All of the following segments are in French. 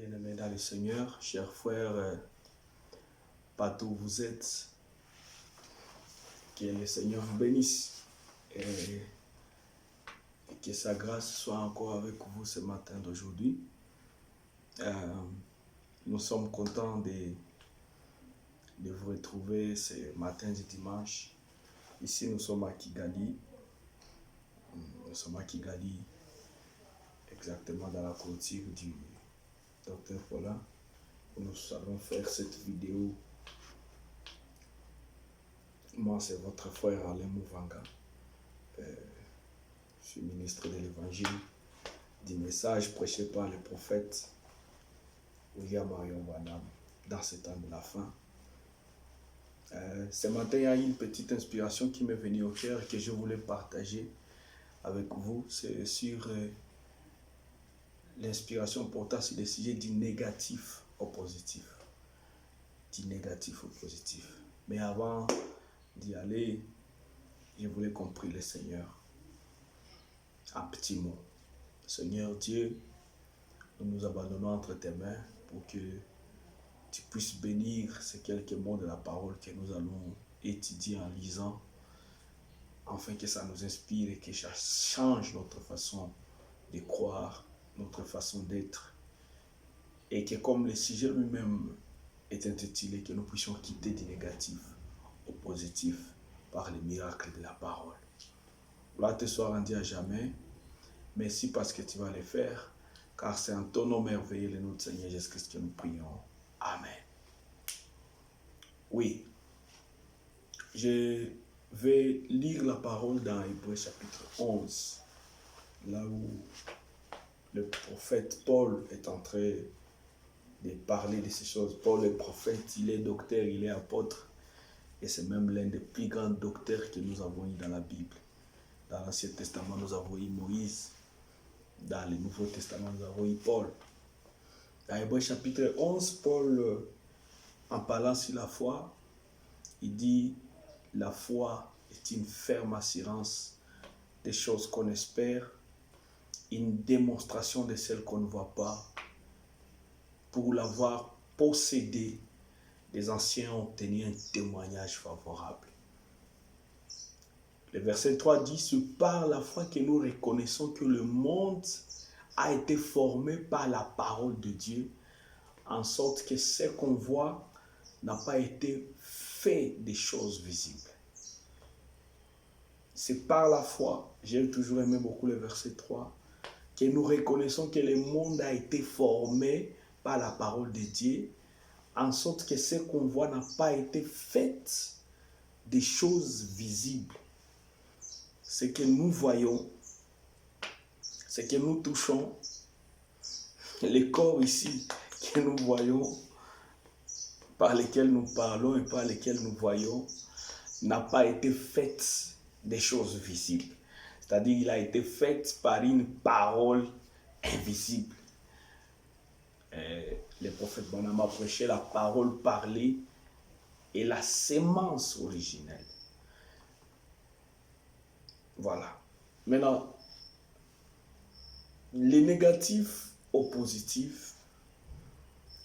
Bien-aimés dans le Seigneur, chers frères, partout où vous êtes, que le Seigneur vous bénisse et que sa grâce soit encore avec vous ce matin d'aujourd'hui. Nous sommes contents de vous retrouver ce matin du dimanche. Ici, nous sommes à Kigali. Nous sommes à Kigali, exactement dans la clôture du Dr Paulin. Nous allons faire cette vidéo. Moi, c'est votre frère Alain Mouvanga. Je suis ministre de l'Évangile, du message prêché par le prophète William Marion Branham dans ce temps de la fin. Ce matin, il y a une petite inspiration qui m'est venue au cœur et que je voulais partager avec vous. C'est sur l'inspiration portant sur le sujet du négatif au positif. Du négatif au positif. Mais avant d'y aller, je voulais qu'on prie le Seigneur. Un petit mot. Seigneur Dieu, nous nous abandonnons entre tes mains pour que tu puisses bénir ces quelques mots de la parole que nous allons étudier en lisant, afin que ça nous inspire et que ça change notre façon de croire, notre façon d'être, et que comme le sujet lui-même est intitulé, que nous puissions quitter du négatif au positif par les miracles de la parole. Gloire te soit rendue à jamais. Merci parce que tu vas le faire, car c'est en ton nom merveilleux, le notre Seigneur Jésus-Christ, que nous prions. Amen. Oui, je vais lire la parole dans Hébreux chapitre 11, là où le prophète Paul est en train de parler de ces choses. Paul est prophète, il est docteur, il est apôtre, et c'est même l'un des plus grands docteurs que nous avons eu dans la Bible. Dans l'Ancien Testament, nous avons eu Moïse. Dans le Nouveau Testament, nous avons eu Paul. Dans Hébreux chapitre 11, Paul, en parlant sur la foi, il dit « La foi est une ferme assurance des choses qu'on espère, une démonstration de celles qu'on ne voit pas. Pour l'avoir possédée, les anciens ont obtenu un témoignage favorable. » Le verset 3 dit « C'est par la foi que nous reconnaissons que le monde a été formé par la parole de Dieu, en sorte que ce qu'on voit n'a pas été fait des choses visibles. » C'est par la foi, j'ai toujours aimé beaucoup le verset 3, que nous reconnaissons que le monde a été formé par la parole de Dieu, en sorte que ce qu'on voit n'a pas été fait des choses visibles. Ce que nous voyons, ce que nous touchons, les corps ici que nous voyons, par lesquels nous parlons et par lesquels nous voyons, n'a pas été fait des choses visibles. C'est-à-dire qu'il a été fait par une parole invisible. Le prophète Branham a prêché la parole parlée et la sémence originelle. Voilà. Maintenant, les négatifs au positif,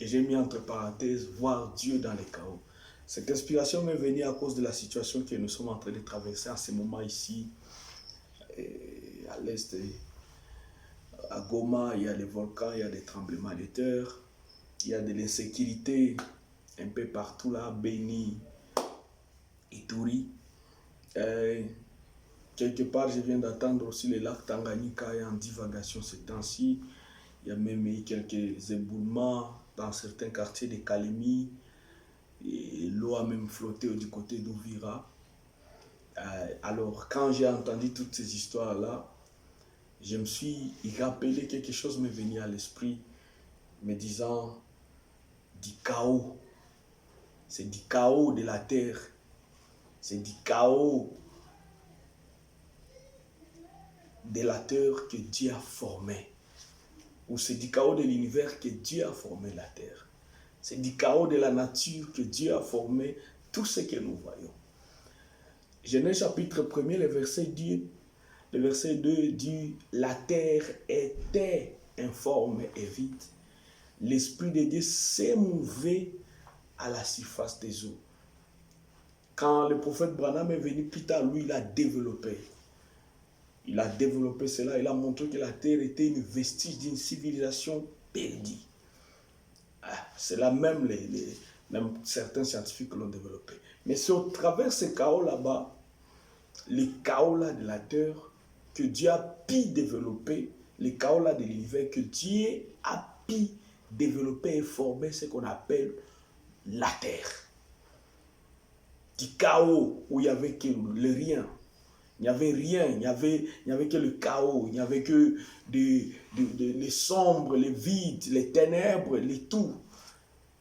et j'ai mis entre parenthèses, voir Dieu dans les chaos. Cette inspiration m'est venue à cause de la situation que nous sommes en train de traverser en ce moment ici, à l'est, à Goma, il y a des volcans, il y a des tremblements de terre, il y a de l'insécurité un peu partout là, Beni, Ituri. Quelque part, je viens d'attendre aussi le lac Tanganyika est en divagation ces temps-ci. Il y a même eu quelques éboulements dans certains quartiers de Kalemi. Et l'eau a même flotté du côté d'Ouvira. Alors, quand j'ai entendu toutes ces histoires-là, je me suis rappelé quelque chose m'est venu à l'esprit, me disant du chaos. C'est du chaos de la terre. C'est du chaos de la terre que Dieu a formé. Ou c'est du chaos de l'univers que Dieu a formé la terre. C'est du chaos de la nature que Dieu a formé tout ce que nous voyons. Genèse chapitre 1er, le verset 2 dit « La terre était informe et vide, l'Esprit de Dieu s'émouvait à la surface des eaux. Quand le prophète Branham est venu, plus tard, lui, il a développé. Il a développé cela, il a montré que la terre était une vestige d'une civilisation perdue. C'est là même, même certains scientifiques l'ont développé. Mais c'est au travers de ces chaos là-bas, les chaos là de la terre, que Dieu a pu développer, les chaos là de l'univers, que Dieu a pu développer et former ce qu'on appelle la terre. Du chaos où il n'y avait que le rien. Il n'y avait rien, il n'y avait que le chaos, il n'y avait que les sombres, les vides, les ténèbres, les tout.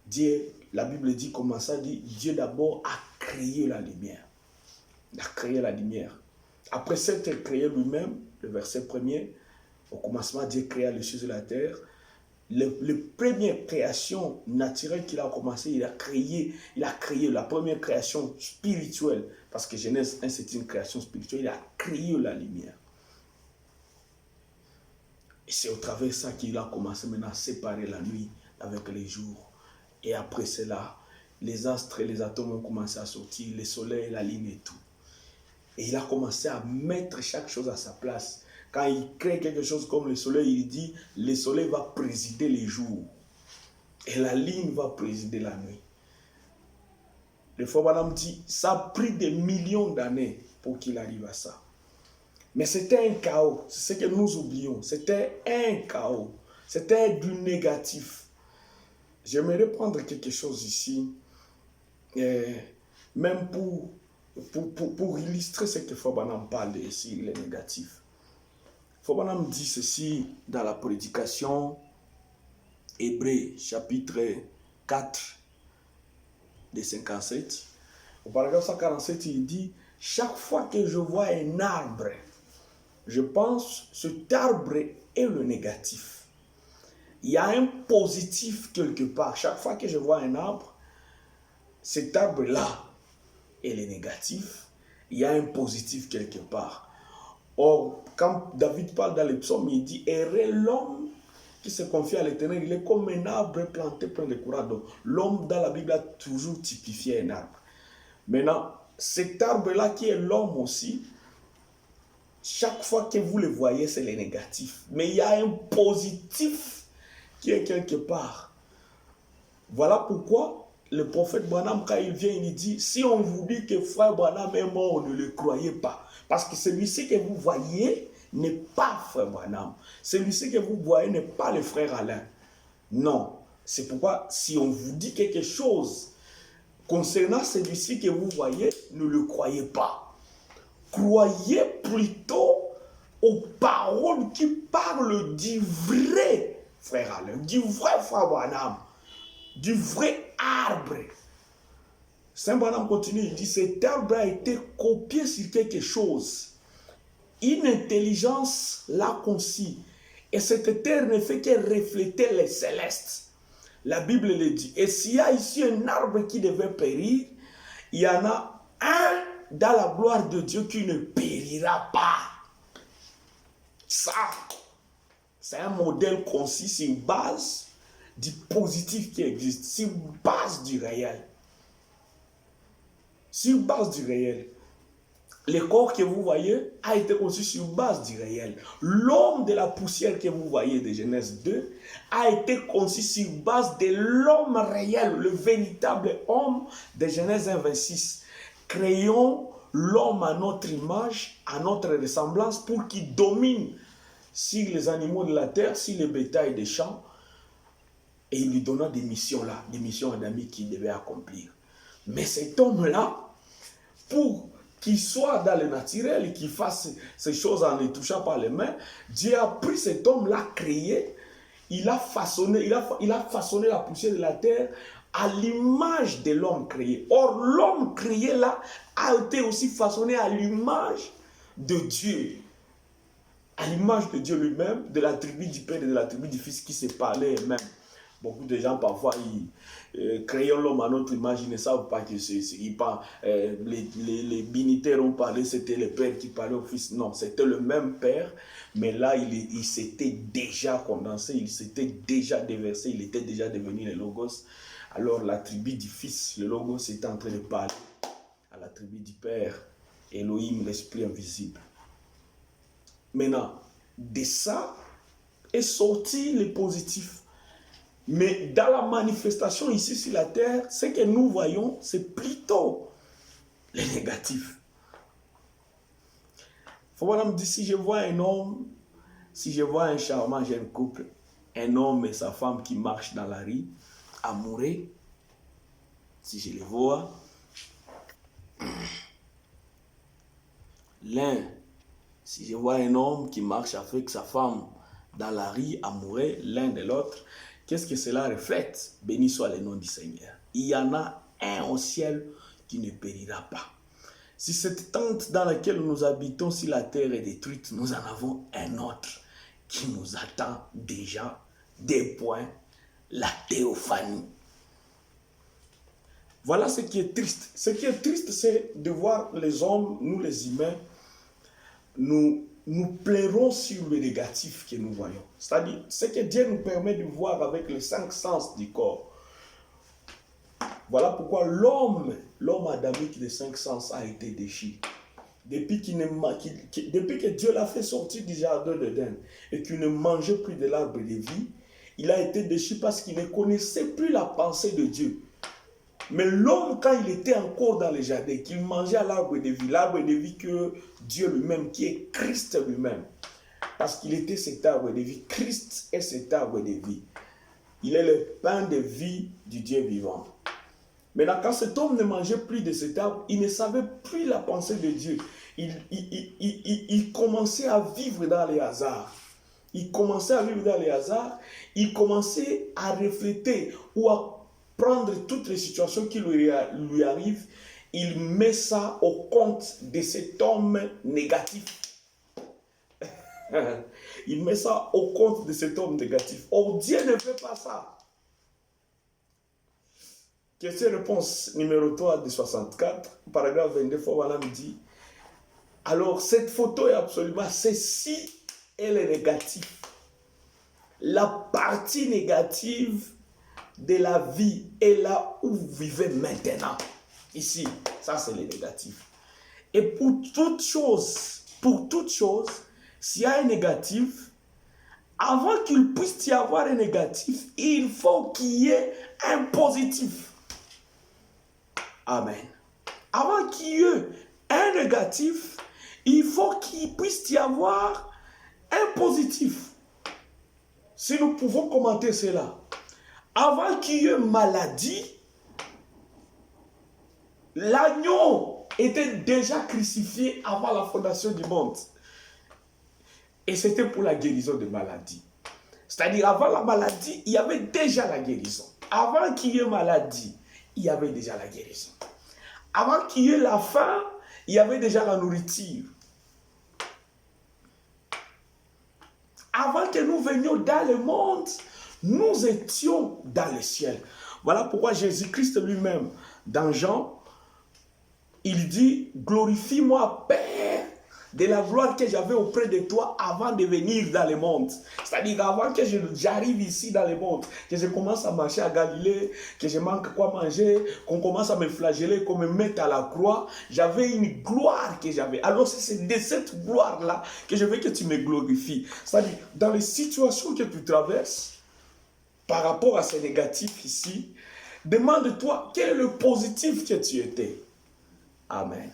Dieu, la Bible dit comment ça dit, Dieu d'abord a créé la lumière. Il a créé la lumière. Après s'être créé lui-même, le verset 1er, au commencement, Dieu créa les cieux et la terre. Les premières créations naturelles qu'il a commencé, il a créé la première création spirituelle, parce que Genèse 1, c'est une création spirituelle, il a créé la lumière. Et c'est au travers de ça qu'il a commencé maintenant à séparer la nuit avec les jours. Et après cela, les astres et les atomes ont commencé à sortir, le soleil, la lune et tout. Et il a commencé à mettre chaque chose à sa place. Quand il crée quelque chose comme le soleil, il dit, le soleil va présider les jours. Et la lune va présider la nuit. Le frère Branham dit, ça a pris des millions d'années pour qu'il arrive à ça. Mais c'était un chaos. C'est ce que nous oublions. C'était un chaos. C'était du négatif. J'aimerais prendre quelque chose ici, même pour illustrer ce que frère Branham parle ici, il est négatif. Frère Branham dit ceci dans la prédication Hébreux, chapitre 4, de 57. Au paragraphe 147, il dit, chaque fois que je vois un arbre, je pense que cet arbre est le négatif. Il y a un positif quelque part. Chaque fois que je vois un arbre, cet arbre-là est le négatif. Il y a un positif quelque part. Or, quand David parle dans les psaumes, il dit, heureux l'homme qui se confie à l'Éternel, il est comme un arbre planté près des courants d'eau. L'homme dans la Bible a toujours typifié un arbre. Maintenant, cet arbre-là qui est l'homme aussi, chaque fois que vous le voyez, c'est le négatif. Mais il y a un positif qui est quelque part. Voilà pourquoi le prophète Branham, quand il vient, il dit, si on vous dit que frère Branham est mort, ne le croyez pas. Parce que celui-ci que vous voyez n'est pas frère Branham. Celui-ci que vous voyez n'est pas le frère Alain. Non. C'est pourquoi, si on vous dit quelque chose concernant celui-ci que vous voyez, ne le croyez pas. Croyez plutôt aux paroles qui parlent du vrai frère Alain, du vrai frère Branham, du vrai arbre. Saint Branham continue, il dit, cet arbre a été copié sur quelque chose. Une intelligence l'a conçu. Et cette terre ne fait que refléter les célestes. La Bible le dit. Et s'il y a ici un arbre qui devait périr, il y en a un dans la gloire de Dieu qui ne périra pas. Ça, c'est un modèle concis sur une base du positif qui existe, sur une base du réel. Sur une base du réel. Le corps que vous voyez a été conçu sur une base du réel. L'homme de la poussière que vous voyez de Genèse 2 a été conçu sur une base de l'homme réel, le véritable homme de Genèse 1, 26. Créons l'homme à notre image, à notre ressemblance, pour qu'il domine sur les animaux de la terre, sur les bétails des champs. Et il lui donna des missions là, des missions adamiques qu'il devait accomplir. Mais cet homme-là, pour qu'il soit dans le naturel et qu'il fasse ces choses en les touchant par les mains, Dieu a pris cet homme-là, créé, il a façonné la poussière de la terre à l'image de l'homme créé. Or, l'homme créé là a été aussi façonné à l'image de Dieu. À l'image de Dieu lui-même, de la tribu du Père et de la tribu du Fils qui se parlaient eux-mêmes. Beaucoup de gens, parfois, créant l'homme à notre image, ils ne savent pas que les binitaires ont parlé, c'était le père qui parlait au fils. Non, c'était le même père, mais là, il s'était déjà condensé, il s'était déjà déversé, il était déjà devenu le logos. Alors, la tribu du fils, le logos, était en train de parler à la tribu du père, Elohim, l'esprit invisible. Maintenant, de ça est sorti le positif. Mais dans la manifestation ici sur la terre, ce que nous voyons, c'est plutôt les négatifs. Voilà, me dit, si je vois un homme, si je vois un charmant jeune couple, un homme et sa femme qui marchent dans la rue, amoureux, si je les vois, l'un, si je vois un homme qui marche avec sa femme dans la rue, amoureux, l'un de l'autre, qu'est-ce que cela reflète? Béni soit le nom du Seigneur. Il y en a un au ciel qui ne périra pas. Si cette tente dans laquelle nous habitons, si la terre est détruite, nous en avons un autre qui nous attend déjà. Des points, la théophanie. Voilà ce qui est triste. Ce qui est triste, c'est de voir les hommes, nous les humains, nous plairons sur le négatif que nous voyons. C'est-à-dire, ce que Dieu nous permet de voir avec les 5 sens du corps. Voilà pourquoi l'homme adamique des 5 sens a été déchiré. Depuis que Dieu l'a fait sortir du jardin d'Éden et qu'il ne mangeait plus de l'arbre de vie, il a été déchiré parce qu'il ne connaissait plus la pensée de Dieu. Mais l'homme, quand il était encore dans le jardin, qu'il mangeait à l'arbre de vie que Dieu lui-même, qui est Christ lui-même, parce qu'il était cet arbre de vie, Christ est cet arbre de vie. Il est le pain de vie du Dieu vivant. Maintenant, quand cet homme ne mangeait plus de cet arbre, il ne savait plus la pensée de Dieu. Il commençait à vivre dans les hasards. Il commençait à refléter ou à prendre toutes les situations qui lui arrivent. Il met ça au compte de cet homme négatif. Il met ça au compte de cet homme négatif. Oh, Dieu ne fait pas ça. Question-réponse numéro 3 de 64, paragraphe 22, voilà me dit, alors cette photo est absolument, ceci est le négatif. La partie négative de la vie est là où vous vivez maintenant. Ici, ça c'est le négatif. Et pour toute chose, s'il y a un négatif, avant qu'il puisse y avoir un négatif, il faut qu'il y ait un positif. Amen. Avant qu'il y ait un négatif, il faut qu'il puisse y avoir un positif. Si nous pouvons commenter cela. Avant qu'il y ait maladie, l'agneau était déjà crucifié avant la fondation du monde. Et c'était pour la guérison de maladie. C'est-à-dire, avant la maladie, il y avait déjà la guérison. Avant qu'il y ait maladie, il y avait déjà la guérison. Avant qu'il y ait la faim, il y avait déjà la nourriture. Avant que nous venions dans le monde, nous étions dans le ciel. Voilà pourquoi Jésus-Christ lui-même, dans Jean, il dit, glorifie-moi, Père, de la gloire que j'avais auprès de toi avant de venir dans le monde. C'est-à-dire avant que j'arrive ici dans le monde, que je commence à marcher à Galilée, que je manque quoi manger, qu'on commence à me flageller, qu'on me mette à la croix, j'avais une gloire que j'avais. Alors c'est de cette gloire-là que je veux que tu me glorifies. C'est-à-dire, dans les situations que tu traverses, par rapport à ces négatifs ici, demande-toi quel est le positif que tu étais. Amen.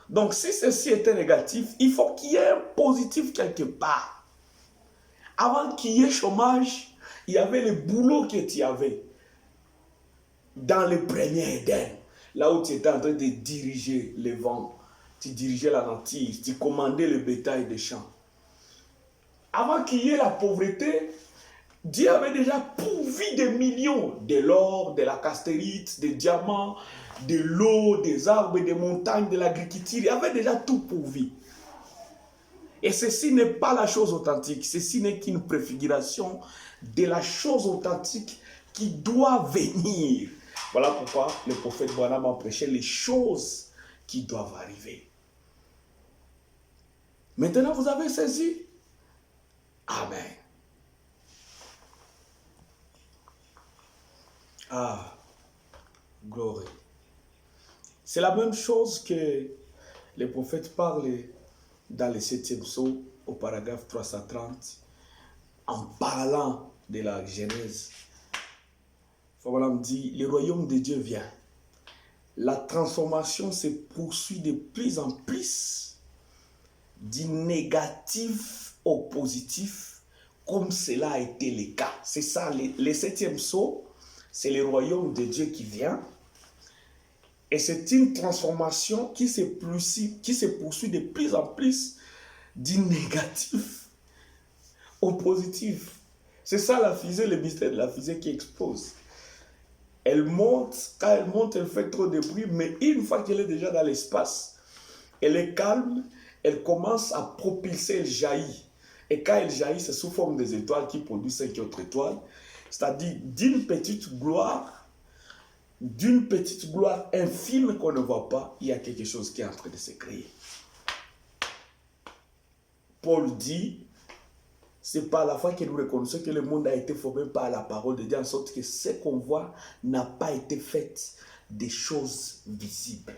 Donc, si ceci était négatif, il faut qu'il y ait un positif quelque part. Avant qu'il y ait chômage, il y avait le boulot que tu avais dans le premier Éden, là où tu étais en train de diriger les vents, tu dirigeais la nature, tu commandais le bétail des champs. Avant qu'il y ait la pauvreté, Dieu avait déjà pourvu des millions de l'or, de la castérite, des diamants, de l'eau, des arbres, des montagnes, de l'agriculture. Il avait déjà tout pourvu. Et ceci n'est pas la chose authentique. Ceci n'est qu'une préfiguration de la chose authentique qui doit venir. Voilà pourquoi le prophète Branham a prêché les choses qui doivent arriver. Maintenant, vous avez saisi? Amen. Ah, gloire. C'est la même chose que les prophètes parlent dans le 7e psaume, au paragraphe 330, en parlant de la Genèse. Fabien dit, le royaume de Dieu vient. La transformation se poursuit de plus en plus du négatif au positif, comme cela a été le cas. C'est ça, le 7e psaume, c'est le royaume de Dieu qui vient. Et c'est une transformation qui se poursuit de plus en plus du négatif au positif. C'est ça la fusée, le mystère de la fusée qui explose. Elle monte, quand elle monte, elle fait trop de bruit, mais une fois qu'elle est déjà dans l'espace, elle est calme, elle commence à propulser, elle jaillit. Et quand elle jaillit, c'est sous forme des étoiles qui produisent 5 autres étoiles. C'est-à-dire d'une petite gloire infime qu'on ne voit pas, il y a quelque chose qui est en train de se créer. Paul dit, c'est par la foi que nous reconnaissons que le monde a été formé par la parole de Dieu, en sorte que ce qu'on voit n'a pas été fait des choses visibles.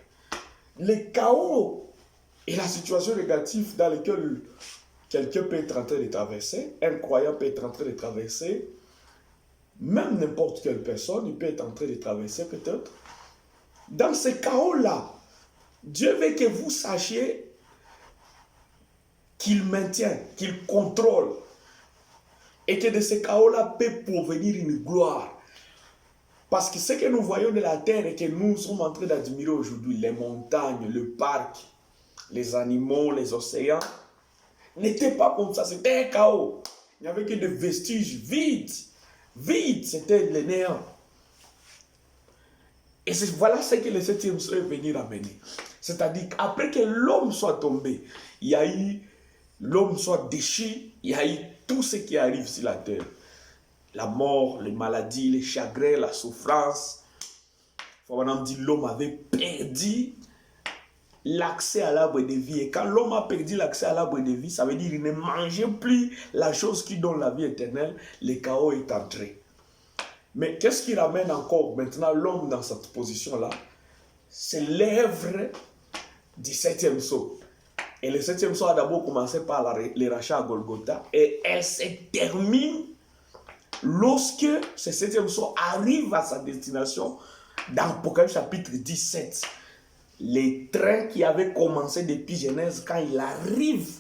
Le chaos et la situation négative dans laquelle quelqu'un peut être en train de traverser, un croyant peut être en train de traverser, même n'importe quelle personne, il peut être en train de traverser peut-être. Dans ce chaos-là, Dieu veut que vous sachiez qu'il maintient, qu'il contrôle. Et que de ce chaos-là peut provenir une gloire. Parce que ce que nous voyons de la terre et que nous sommes en train d'admirer aujourd'hui, les montagnes, le parc, les animaux, les océans, n'étaient pas comme ça, c'était un chaos. Il n'y avait que des vestiges vides. Vide, c'était le néant. Et voilà ce que le 7e psaume est venu ramener. C'est-à-dire qu'après que l'homme soit tombé, il y a eu, l'homme soit déchu, il y a eu tout ce qui arrive sur la terre. La mort, les maladies, les chagrins, la souffrance. On dit l'homme avait perdu l'accès à l'arbre de vie. Et quand l'homme a perdu l'accès à l'arbre de vie, ça veut dire qu'il ne mangeait plus la chose qui donne la vie éternelle. Le chaos est entré. Mais qu'est-ce qui ramène encore maintenant l'homme dans cette position-là? C'est l'œuvre du 7e psaume. Et le 7e psaume a d'abord commencé par le rachat à Golgotha. Et elle se termine lorsque ce 7e psaume arrive à sa destination dans Apocalypse chapitre 17. Les trains qui avaient commencé depuis Genèse, quand il arrive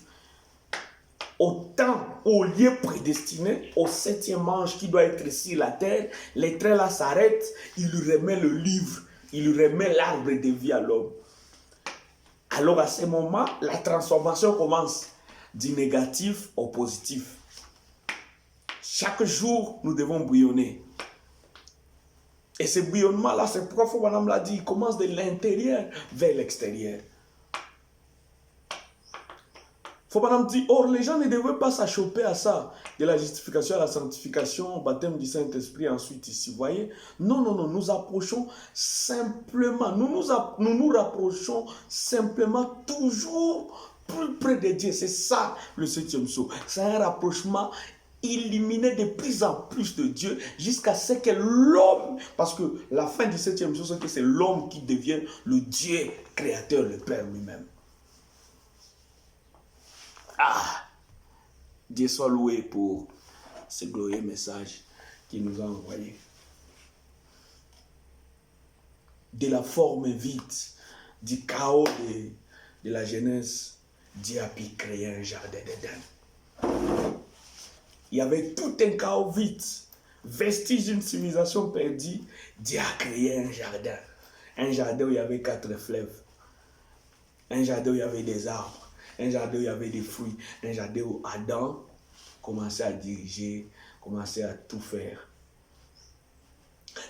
au temps, au lieu prédestiné, au 7e ange qui doit être sur la terre, les trains là s'arrêtent, il lui remet le livre, il lui remet l'arbre de vie à l'homme. Alors à ce moment, la transformation commence du négatif au positif. Chaque jour, nous devons bouillonner. Et ce bouillonnement-là, c'est pourquoi Madame l'a dit, il commence de l'intérieur vers l'extérieur. Madame dit, or les gens ne devraient pas s'achoper à ça, de la justification à la sanctification, au baptême du Saint-Esprit, ensuite ici, vous voyez. Non, nous approchons simplement, nous nous rapprochons simplement toujours plus près de Dieu. C'est ça le 7e psaume. C'est un rapprochement illuminé de plus en plus de Dieu jusqu'à ce que l'homme, parce que la fin du 7e psaume, c'est que c'est l'homme qui devient le Dieu créateur, le Père lui-même. Ah, Dieu soit loué pour ce glorieux message qu'il nous a envoyé. De la forme vide, du chaos de la Genèse, Dieu a pu créer un jardin d'Éden. Il y avait tout un chaos vide, vestige d'une civilisation perdue. Dieu a créé un jardin. Un jardin où il y avait 4 fleuves. Un jardin où il y avait des arbres. Un jardin où il y avait des fruits. Un jardin où Adam commençait à diriger, commençait à tout faire.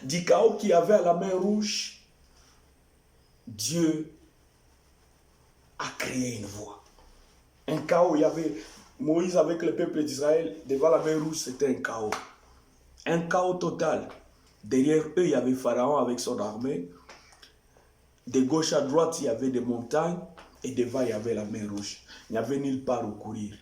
Du chaos qu'il y avait à la mer Rouge, Dieu a créé une voie. Un chaos, il y avait Moïse avec le peuple d'Israël devant la mer Rouge, c'était un chaos. Un chaos total. Derrière eux, il y avait Pharaon avec son armée. De gauche à droite, il y avait des montagnes. Et devant, il y avait la mer Rouge. Il n'y avait nulle part où courir.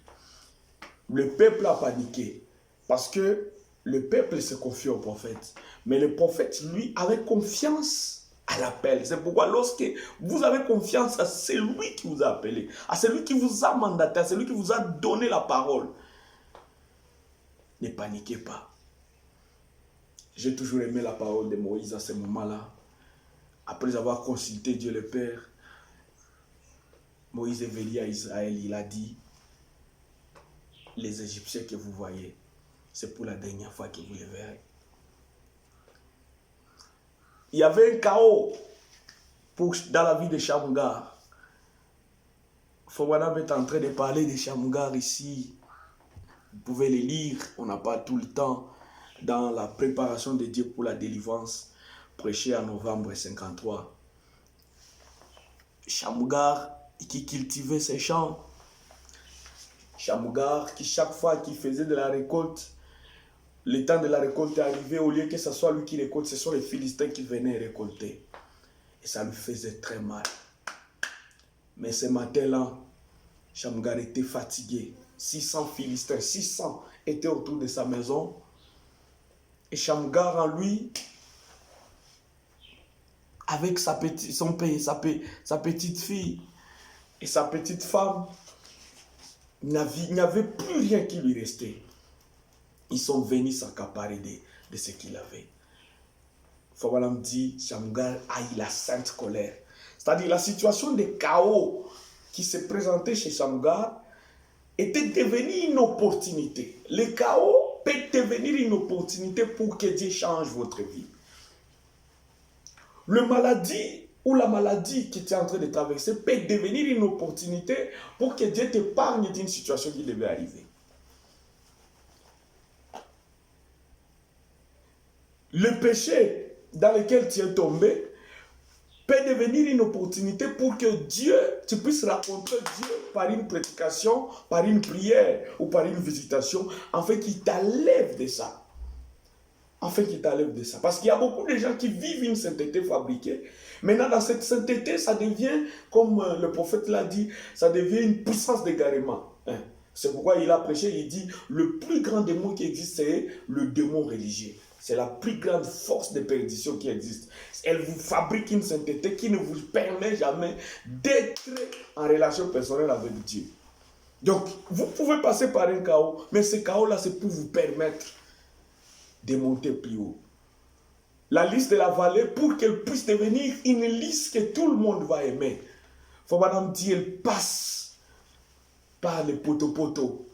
Le peuple a paniqué. Parce que le peuple se confie au prophète. Mais le prophète, lui, avait confiance à l'appel. C'est pourquoi lorsque vous avez confiance à celui qui vous a appelé, à celui qui vous a mandaté, à celui qui vous a donné la parole, ne paniquez pas. J'ai toujours aimé la parole de Moïse à ce moment-là. Après avoir consulté Dieu le Père, Moïse est venu à Israël, il a dit, les Égyptiens que vous voyez, c'est pour la dernière fois que vous les verrez. Il y avait un chaos dans la vie de Shamgar. Fouadam est en train de parler de Shamgar ici. Vous pouvez les lire, on n'a pas tout le temps. Dans la préparation de Dieu pour la délivrance, prêchée en novembre 53. Shamgar qui cultivait ses champs. Shamgar qui chaque fois qu'il faisait de la récolte, le temps de la récolte est arrivé, au lieu que ce soit lui qui récolte, ce sont les Philistins qui venaient récolter. Et ça lui faisait très mal. Mais ce matin-là, Shamgar était fatigué. 600 Philistins, 600 étaient autour de sa maison. Et Shamgar en lui, avec sa petite fille et sa petite femme, il n'y avait plus rien qui lui restait. Ils sont venus s'accaparer de ce qu'il avait. Fouadam dit, Shamgar a eu la sainte colère. C'est-à-dire la situation de chaos qui se présentait chez Shamgar était devenue une opportunité. Le chaos peut devenir une opportunité pour que Dieu change votre vie. Le maladie ou la maladie que tu es en train de traverser peut devenir une opportunité pour que Dieu t'épargne d'une situation qui devait arriver. Le péché dans lequel tu es tombé peut devenir une opportunité pour que tu puisses rencontrer Dieu par une prédication, par une prière ou par une visitation, afin qu'il t'enlève de ça. Parce qu'il y a beaucoup de gens qui vivent une sainteté fabriquée. Maintenant, dans cette sainteté, ça devient, comme le prophète l'a dit, ça devient une puissance d'égarement. C'est pourquoi il a prêché, il dit, le plus grand démon qui existe, c'est le démon religieux. C'est la plus grande force de perdition qui existe. Elle vous fabrique une sainteté qui ne vous permet jamais d'être en relation personnelle avec Dieu. Donc, vous pouvez passer par un chaos, mais ce chaos-là, c'est pour vous permettre de monter plus haut. La liste de la vallée, pour qu'elle puisse devenir une liste que tout le monde va aimer. Faut madame dire, elle passe par les poteaux,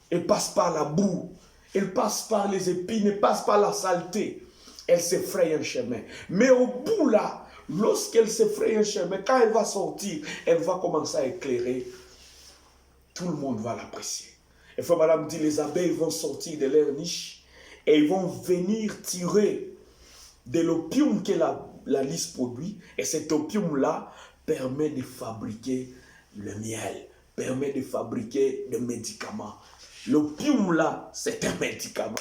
elle passe par la boue, elle passe par les épines, elle passe par la saleté. Elle s'effraie un chemin. Mais au bout là, lorsqu'elle s'effraie un chemin, quand elle va sortir, elle va commencer à éclairer. Tout le monde va l'apprécier. Il faut madame dire, les abeilles vont sortir de leur niche et ils vont venir tirer de l'opium que la lys produit. Et cet opium-là permet de fabriquer le miel, permet de fabriquer des médicaments. L'opium-là, c'est un médicament.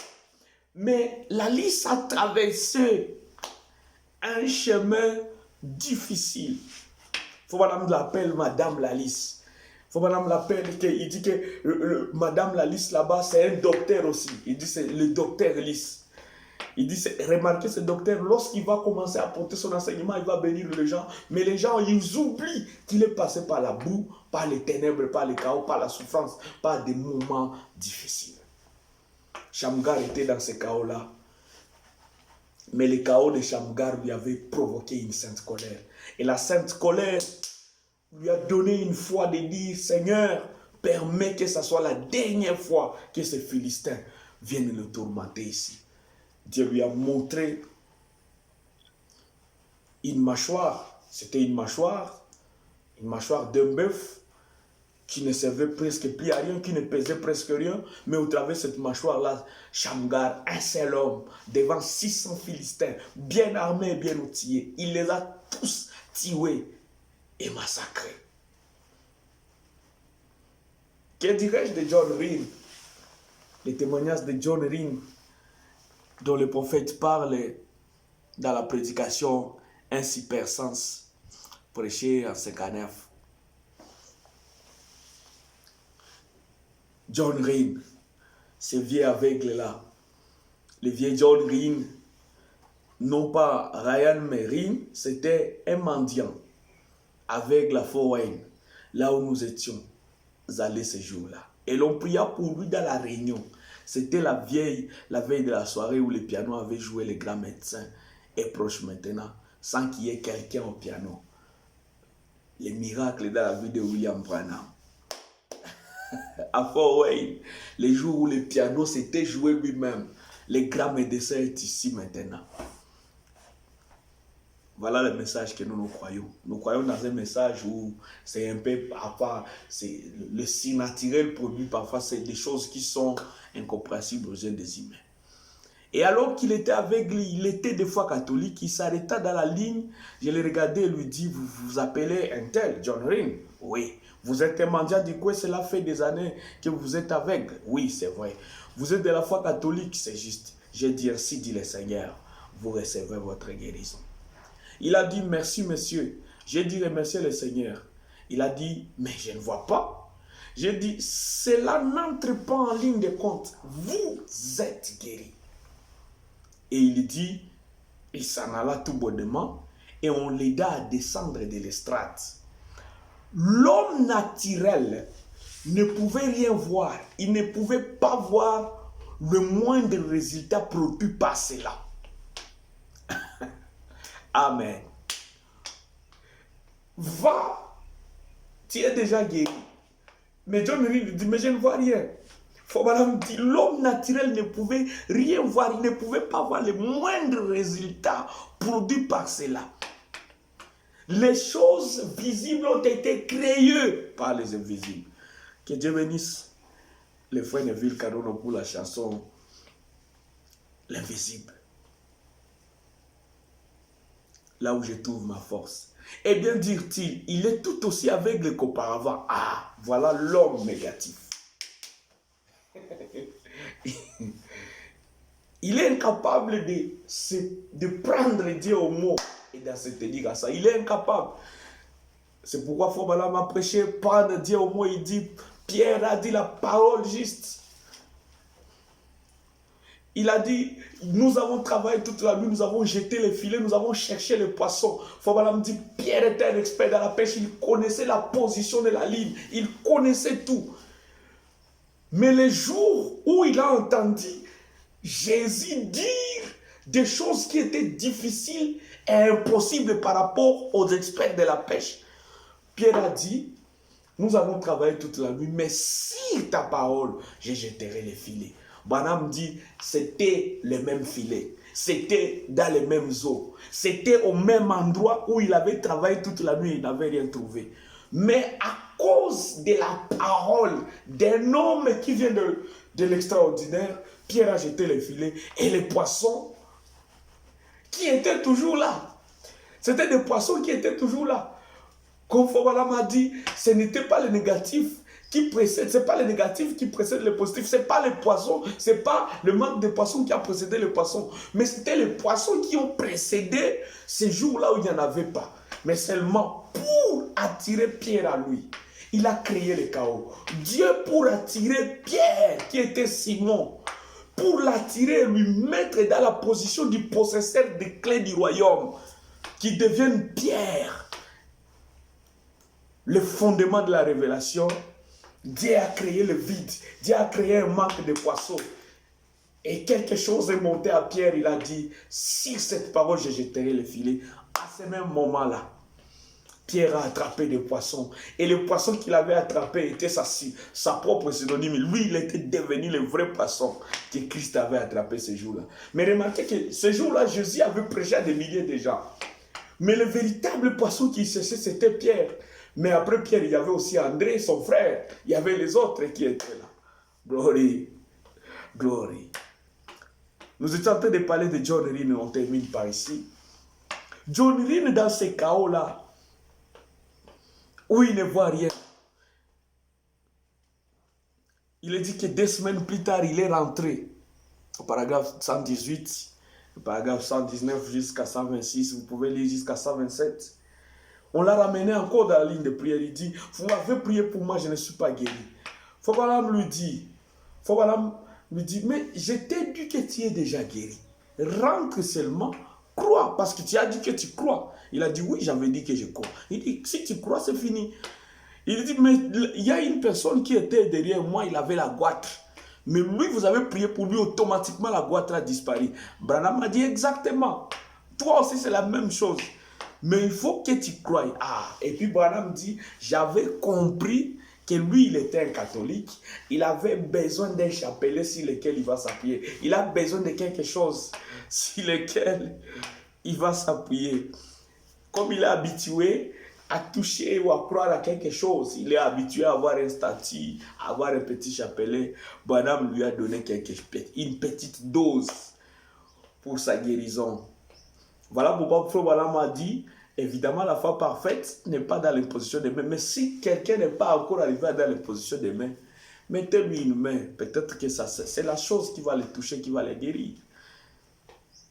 Mais la lys a traversé un chemin difficile. Il faut madame l'appelle Madame la lys. Il faut madame l'appelle, il dit que Madame la lys là-bas, c'est un docteur aussi. Il dit c'est le docteur lys. Il dit, remarquez ce docteur, lorsqu'il va commencer à porter son enseignement, il va bénir les gens. Mais les gens, ils oublient qu'il est passé par la boue, par les ténèbres, par le chaos, par la souffrance, par des moments difficiles. Shamgar était dans ce chaos-là. Mais le chaos de Shamgar lui avait provoqué une sainte colère. Et la sainte colère lui a donné une foi de dire, Seigneur, permets que ce soit la dernière fois que ces Philistins viennent le tourmenter ici. Dieu lui a montré une mâchoire. C'était une mâchoire d'un bœuf qui ne servait presque plus à rien, qui ne pesait presque rien. Mais au travers de cette mâchoire-là, Shamgar, un seul homme, devant 600 Philistins, bien armés et bien outillés, il les a tous tués et massacrés. Que dirais-je de John Rhyn? Les témoignages de John Rhyn dont le prophète parle dans la prédication Ainsi Persens, prêché en 59. John Rhyn, ce vieux aveugle-là, le vieux John Rhyn, non pas Ryan, mais Rhyn, c'était un mendiant avec la Fort Wayne, là où nous étions allés ce jour-là. Et l'on pria pour lui dans la réunion. C'était la veille de la soirée où le piano avait joué les grands médecins et proches maintenant, sans qu'il y ait quelqu'un au piano. Les miracles dans la vie de William Branham. À Fort Wayne, les jours où le piano s'était joué lui-même, le grand médecin est ici maintenant. Voilà le message que nous croyons. Nous croyons dans un message où c'est un peu, parfois, c'est le si naturel produit, parfois c'est des choses qui sont incompréhensibles aux yeux des humains. Et alors qu'il était aveugle, il était des fois catholique, il s'arrêta dans la ligne, je l'ai regardé et lui dit, vous vous appelez un tel, John Rhyn? Oui. Vous êtes un mendiant du coin, cela fait des années que vous êtes aveugle? Oui, c'est vrai. Vous êtes de la foi catholique? C'est juste. J'ai dit, ainsi dit le Seigneur, vous recevrez votre guérison. Il a dit, merci monsieur. J'ai dit, remerciez le Seigneur. Il a dit, mais je ne vois pas. J'ai dit, cela n'entre pas en ligne de compte. Vous êtes guéri. Et il dit, il s'en alla tout bonnement et on l'aida à descendre de l'estrade. L'homme naturel ne pouvait rien voir. Il ne pouvait pas voir le moindre résultat produit par cela. Amen. Va, tu es déjà guéri. Mais John Rhyn dit, mais je ne vois rien. Madame dit, l'homme naturel ne pouvait rien voir, il ne pouvait pas voir le moindre résultat produit par cela. Les choses visibles ont été créées par les invisibles. Que Dieu bénisse les frères Neville Kadono pour la chanson L'invisible. Là où je trouve ma force. Eh bien, dire-t-il, il est tout aussi aveugle qu'auparavant. Ah, voilà l'homme négatif. Il est incapable de prendre Dieu au mot et de se tenir à ça. Il est incapable. C'est pourquoi Fobalam a prêché, prendre Dieu au mot. Il dit, Pierre a dit la parole juste. Il a dit, nous avons travaillé toute la nuit, nous avons jeté les filets, nous avons cherché les poissons. Fobalam dit, Pierre était un expert dans la pêche, il connaissait la position de la ligne, il connaissait tout. Mais le jour où il a entendu Jésus dire des choses qui étaient difficiles et impossibles par rapport aux experts de la pêche, Pierre a dit, nous avons travaillé toute la nuit, mais sur ta parole, je jetterai les filets. Branham dit, c'était les mêmes filets, c'était dans les mêmes eaux, c'était au même endroit où il avait travaillé toute la nuit, il n'avait rien trouvé. Mais à cause de la parole d'un homme qui vient de l'extraordinaire, Pierre a jeté les filets et les poissons qui étaient toujours là. C'était des poissons qui étaient toujours là. Comme Fobalam a dit, ce n'était pas le négatif qui précède, c'est pas le négatif qui précède le positif, c'est pas les poissons, c'est pas le manque de poissons qui a précédé les poissons, mais c'était les poissons qui ont précédé ces jours-là où il n'y en avait pas. Mais seulement pour attirer Pierre à lui, il a créé le chaos. Dieu pour attirer Pierre, qui était Simon, pour l'attirer et lui mettre dans la position du possesseur des clés du royaume, qui devienne Pierre. Le fondement de la révélation, Dieu a créé le vide, Dieu a créé un manque de poissons. Et quelque chose est monté à Pierre, il a dit, sur cette parole, je jetterai le filet. À ce même moment-là, Pierre a attrapé des poissons. Et le poisson qu'il avait attrapé était sa propre synonyme. Lui, il était devenu le vrai poisson que Christ avait attrapé ce jour-là. Mais remarquez que ce jour-là, Jésus avait prêché à des milliers de gens. Mais le véritable poisson qu'il cherchait, c'était Pierre. Mais après Pierre, il y avait aussi André, son frère. Il y avait les autres qui étaient là. Glory. Glory. Nous étions en train de parler de John Rhyn et on termine par ici. John Rhyn, dans ce chaos-là, où il ne voit rien, il a dit que 2 semaines plus tard, il est rentré. Au paragraphe 118 le paragraphe 119 jusqu'à 126, vous pouvez lire jusqu'à 127. On l'a ramené encore dans la ligne de prière. Il dit, vous m'avez prié pour moi, je ne suis pas guéri. Fobalam lui dit, mais je t'ai dit que tu es déjà guéri. Rentre seulement, crois, parce que tu as dit que tu crois. Il a dit, oui, j'avais dit que je crois. Il dit, si tu crois, c'est fini. Il dit, mais il y a une personne qui était derrière moi, il avait la goitre. Mais lui, vous avez prié pour lui, automatiquement la goitre a disparu. Branham a dit exactement. Toi aussi, c'est la même chose. Mais il faut que tu croies. Et puis Branham dit, j'avais compris que lui, il était un catholique. Il avait besoin d'un chapelet sur lequel il va s'appuyer. Il a besoin de quelque chose sur lequel il va s'appuyer. Comme il est habitué à toucher ou à croire à quelque chose, il est habitué à avoir un statut, à avoir un petit chapelet. Branham lui a donné une petite dose pour sa guérison. Voilà pourquoi Frère Branham a dit, évidemment la foi parfaite n'est pas dans l'imposition des mains, mais si quelqu'un n'est pas encore arrivé dans l'imposition des mains, mettez-lui une main, peut-être que c'est la chose qui va le toucher, qui va le guérir.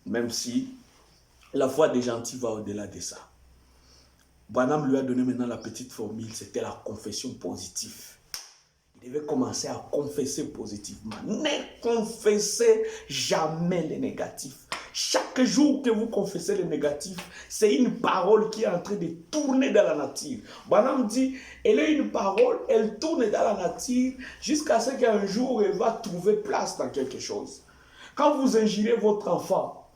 Même si la foi des gentils va au-delà de ça. Branham lui a donné maintenant la petite formule, c'était la confession positive. Il devait commencer à confesser positivement. Ne confessez jamais les négatifs. Chaque jour que vous confessez les négatifs, c'est une parole qui est en train de tourner dans la nature. Branham dit, elle est une parole, elle tourne dans la nature jusqu'à ce qu'un jour, elle va trouver place dans quelque chose. Quand vous injurez votre enfant,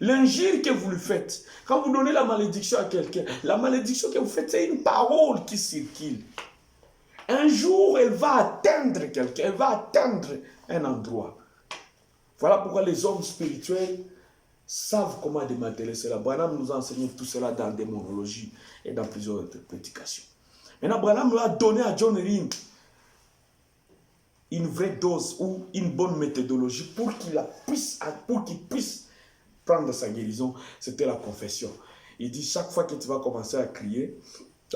l'injure que vous lui faites, quand vous donnez la malédiction à quelqu'un, la malédiction que vous faites, c'est une parole qui circule. Un jour, elle va atteindre quelqu'un, elle va atteindre un endroit. Voilà pourquoi les hommes spirituels savent comment démanteler cela. Branham nous a enseigné tout cela dans des monologies et dans plusieurs autres prédications. Maintenant, Branham lui a donné à John Ring une vraie dose ou une bonne méthodologie pour qu'il puisse prendre sa guérison. C'était la confession. Il dit, chaque fois que tu vas commencer à crier,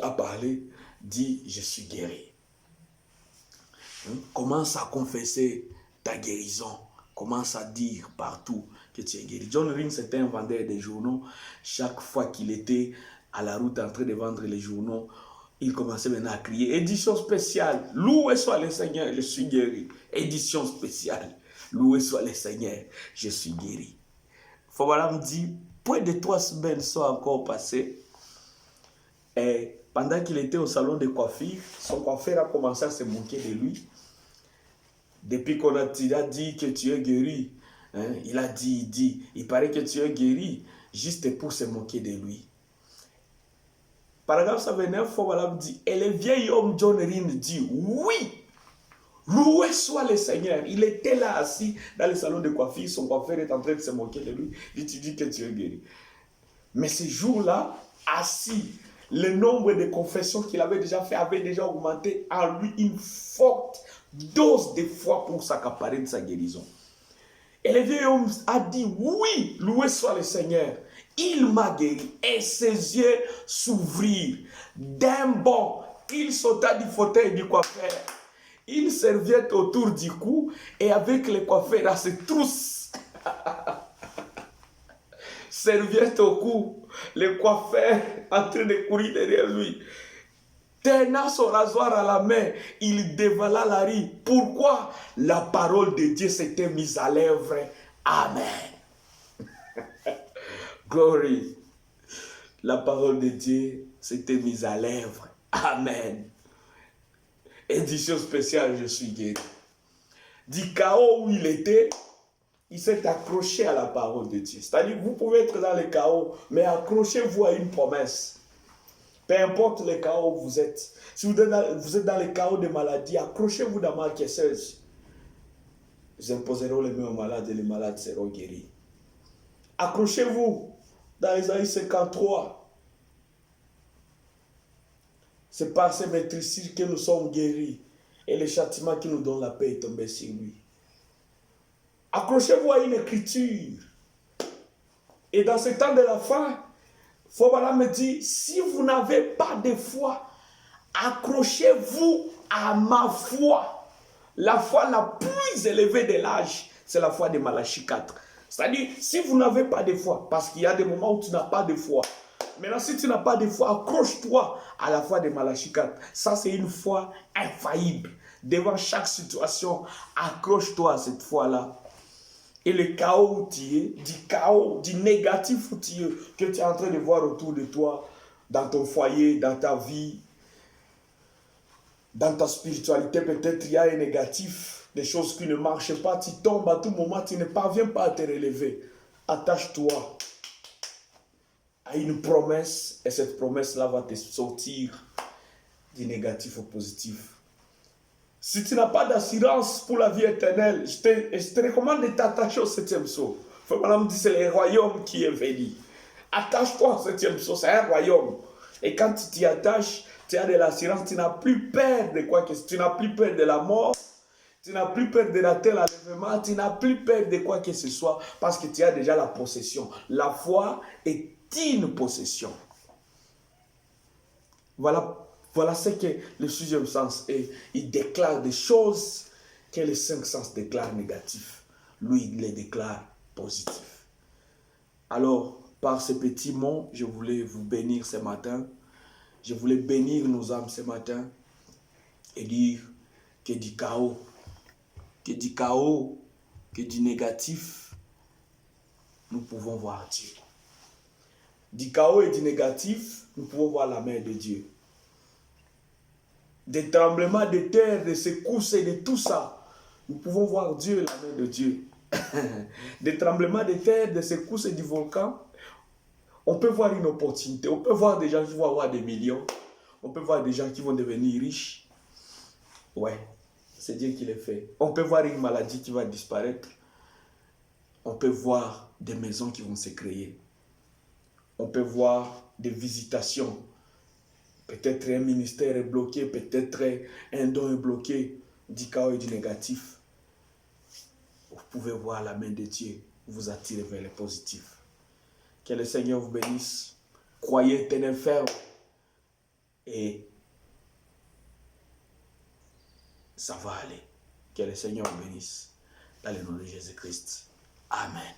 à parler, dis, je suis guéri. Commence à confesser ta guérison. Commence à dire partout que tu es guéri. John Ring, c'était un vendeur de journaux. Chaque fois qu'il était à la route en train de vendre les journaux, il commençait maintenant à crier, édition spéciale, loué soit le Seigneur, je suis guéri. Édition spéciale, loué soit le Seigneur, je suis guéri. Fobalam dit, point de 3 semaines sont encore passées. Et pendant qu'il était au salon de coiffure, son coiffeur a commencé à se moquer de lui. Depuis qu'on a dit que tu es guéri, il a dit, il paraît que tu es guéri, juste pour se moquer de lui. Paragraphe 129, Fobalam dit, et le vieil homme John Ring dit, oui, loué soit le Seigneur. Il était là assis dans le salon de coiffure, son coiffeur est en train de se moquer de lui, il te dit que tu es guéri. Mais ce jour-là, assis, le nombre de confessions qu'il avait déjà fait avait déjà augmenté en lui une forte dose de foi pour s'accaparer de sa guérison. Et le vieil homme a dit, oui, loué soit le Seigneur. Il m'a guéri et ses yeux s'ouvrirent. D'un bond, il sauta du fauteuil du coiffeur. Il serviette autour du cou et avec le coiffeur à ses trousses. Serviette au cou, le coiffeur en train de courir derrière lui. Tenant son rasoir à la main, il dévala la rue. Pourquoi? La parole de Dieu s'était mise à l'œuvre. Amen. Glory. La parole de Dieu s'était mise à l'œuvre. Amen. Édition spéciale, je suis guéri. Du chaos où il était, il s'est accroché à la parole de Dieu. C'est-à-dire, vous pouvez être dans le chaos, mais accrochez-vous à une promesse. Peu importe le chaos où vous êtes. Si vous êtes dans le chaos de maladie, accrochez-vous dans Marc 16. Ils imposeront les mains aux malades et les malades seront guéris. Accrochez-vous dans Isaïe 53. C'est par ces maîtrises que nous sommes guéris. Et le châtiment qui nous donne la paix est tombé sur lui. Accrochez-vous à une écriture. Et dans ce temps de la fin, Fobalam me dit, si vous n'avez pas de foi, accrochez-vous à ma foi. La foi la plus élevée de l'âge, c'est la foi de Malachie 4. C'est-à-dire, si vous n'avez pas de foi, parce qu'il y a des moments où tu n'as pas de foi. Maintenant, si tu n'as pas de foi, accroche-toi à la foi de Malachie 4. Ça, c'est une foi infaillible. Devant chaque situation, accroche-toi à cette foi-là. Et le chaos où tu es, du chaos, du négatif où tu es, que tu es en train de voir autour de toi, dans ton foyer, dans ta vie, dans ta spiritualité, peut-être il y a un négatif, des choses qui ne marchent pas, tu tombes à tout moment, tu ne parviens pas à te relever. Attache-toi à une promesse et cette promesse-là va te sortir du négatif au positif. Si tu n'as pas d'assurance pour la vie éternelle, je te recommande de t'attacher au 7e sceau. Madame dit c'est le royaume qui est venu. Attache-toi au 7e sceau, c'est un royaume. Et quand tu t'y attaches, tu as de l'assurance, tu n'as plus peur de quoi que ce soit. Tu n'as plus peur de la mort, tu n'as plus peur de la terre, l'enlèvement, tu n'as plus peur de quoi que ce soit parce que tu as déjà la possession. La foi est une possession. Voilà ce que le 6e sens est. Il déclare des choses que les 5 sens déclarent négatifs. Lui, il les déclare positifs. Alors, par ces petits mots, je voulais vous bénir ce matin. Je voulais bénir nos âmes ce matin et dire que du chaos, que du négatif, nous pouvons voir Dieu. Du chaos et du négatif, nous pouvons voir la main de Dieu. Des tremblements de terre, des secousses et de tout ça, nous pouvons voir Dieu, la main de Dieu. Des tremblements de terre, des secousses et du volcan, on peut voir une opportunité. On peut voir des gens qui vont avoir des millions. On peut voir des gens qui vont devenir riches. Ouais, c'est Dieu qui les fait. On peut voir une maladie qui va disparaître. On peut voir des maisons qui vont se créer. On peut voir des visitations. Peut-être un ministère est bloqué, peut-être un don est bloqué, du chaos et du négatif. Vous pouvez voir la main de Dieu vous attirer vers le positif. Que le Seigneur vous bénisse. Croyez, tenez ferme. Et ça va aller. Que le Seigneur vous bénisse. Dans le nom de Jésus-Christ. Amen.